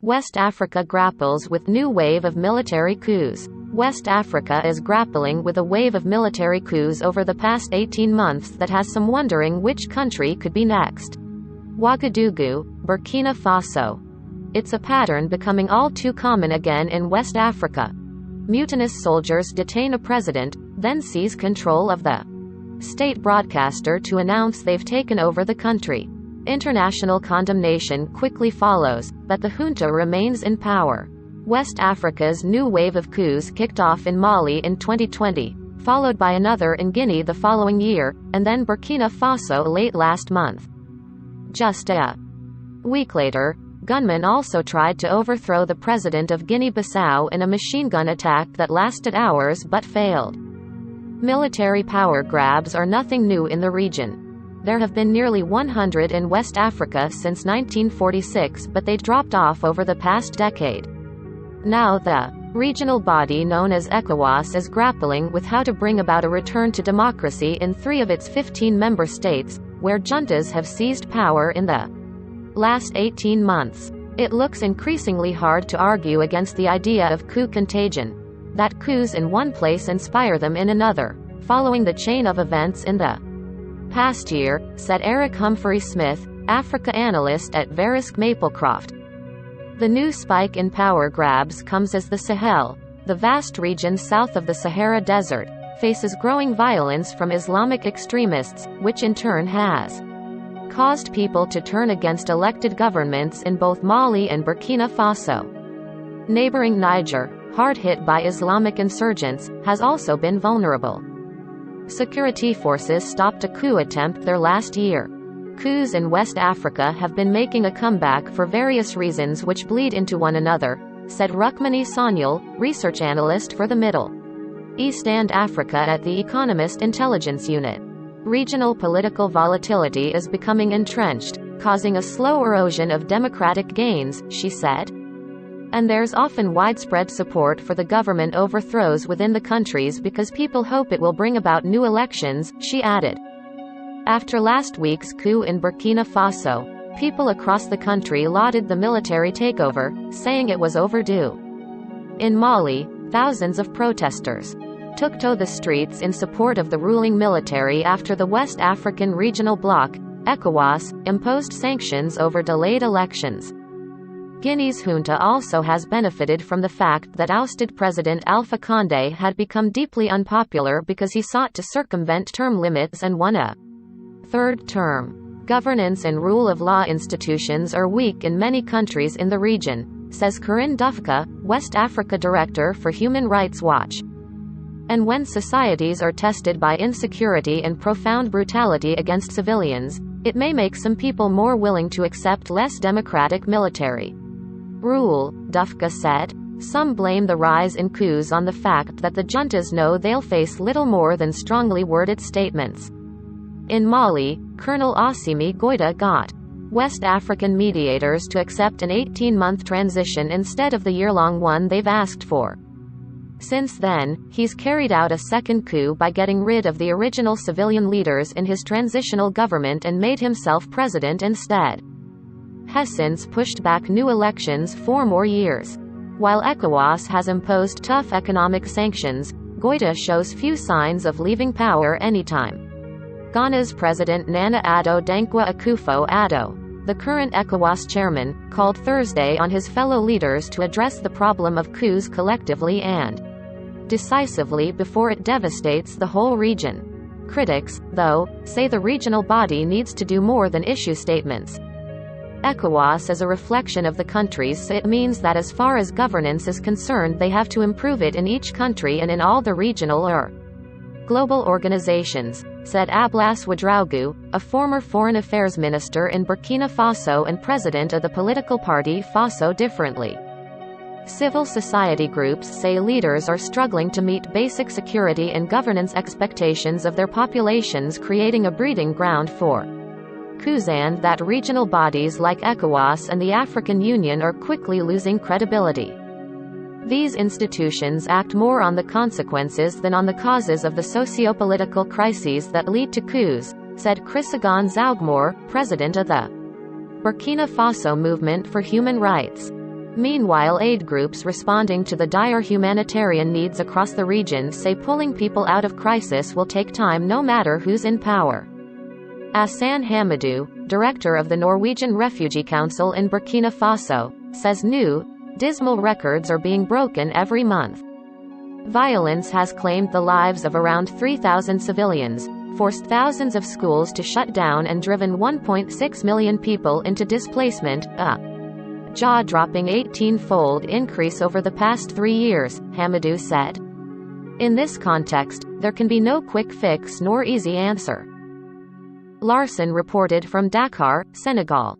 West Africa grapples with new wave of military coups. West Africa is grappling with a wave of military coups over the past 18 months that has some wondering which country could be next. Ouagadougou, Burkina Faso. It's a pattern becoming all too common again in West Africa. Mutinous soldiers detain a president, then seize control of the state broadcaster to announce they've taken over the country. International condemnation quickly follows, but the junta remains in power. West Africa's new wave of coups kicked off in Mali in 2020, followed by another in Guinea the following year, and then Burkina Faso late last month. Just a week later, gunmen also tried to overthrow the president of Guinea-Bissau in a machine gun attack that lasted hours but failed. Military power grabs are nothing new in the region. There have been nearly 100 in West Africa since 1946, but they dropped off over the past decade. Now the regional body known as ECOWAS is grappling with how to bring about a return to democracy in 3 of its 15 member states, where juntas have seized power in the last 18 months. It looks increasingly hard to argue against the idea of coup contagion, that coups in one place inspire them in another, following the chain of events in the past year, said Eric Humphrey-Smith, Africa analyst at Verisk Maplecroft. The new spike in power grabs comes as the Sahel, the vast region south of the Sahara Desert, faces growing violence from Islamic extremists, which in turn has caused people to turn against elected governments in both Mali and Burkina Faso. Neighboring Niger, hard hit by Islamic insurgents, has also been vulnerable. Security forces stopped a coup attempt there last year. Coups in West Africa have been making a comeback for various reasons which bleed into one another, said Rukmini Sanyal, research analyst for the Middle East and Africa at the Economist Intelligence Unit. Regional political volatility is becoming entrenched, causing a slow erosion of democratic gains, she said. And there's often widespread support for the government overthrows within the countries because people hope it will bring about new elections, she added. After last week's coup in Burkina Faso, people across the country lauded the military takeover, saying it was overdue. In Mali, thousands of protesters took to the streets in support of the ruling military after the West African Regional Bloc, ECOWAS, imposed sanctions over delayed elections. Guinea's junta also has benefited from the fact that ousted President Alpha Condé had become deeply unpopular because he sought to circumvent term limits and won a third term. Governance and rule of law institutions are weak in many countries in the region, says Corinne Dufka, West Africa Director for Human Rights Watch. And when societies are tested by insecurity and profound brutality against civilians, it may make some people more willing to accept less democratic military rule, Dufka said. Some blame the rise in coups on the fact that the juntas know they'll face little more than strongly worded statements. In Mali, Colonel Assimi Goïta got West African mediators to accept an 18-month transition instead of the year-long one they've asked for. Since then, he's carried out a second coup by getting rid of the original civilian leaders in his transitional government and made himself president instead. Has since pushed back new elections 4 more years. While ECOWAS has imposed tough economic sanctions, Goïta shows few signs of leaving power anytime. Ghana's President Nana Addo Dankwa Akufo-Addo, the current ECOWAS chairman, called Thursday on his fellow leaders to address the problem of coups collectively and decisively before it devastates the whole region. Critics, though, say the regional body needs to do more than issue statements. ECOWAS is a reflection of the countries, so it means that as far as governance is concerned they have to improve it in each country and in all the regional or global organizations, said Ablass Ouedraogo, a former foreign affairs minister in Burkina Faso and president of the political party Faso Differently. Civil society groups say leaders are struggling to meet basic security and governance expectations of their populations, creating a breeding ground for coups, and that regional bodies like ECOWAS and the African Union are quickly losing credibility. These institutions act more on the consequences than on the causes of the socio-political crises that lead to coups, said Chrysogon Zaugmore, president of the Burkina Faso Movement for Human Rights. Meanwhile, aid groups responding to the dire humanitarian needs across the region say pulling people out of crisis will take time no matter who's in power. Hassan Hamadou, director of the Norwegian Refugee Council in Burkina Faso, says new, dismal records are being broken every month. Violence has claimed the lives of around 3,000 civilians, forced thousands of schools to shut down and driven 1.6 million people into displacement, a jaw-dropping 18-fold increase over the past 3 years, Hamadou said. In this context, there can be no quick fix nor easy answer. Larson reported from Dakar, Senegal.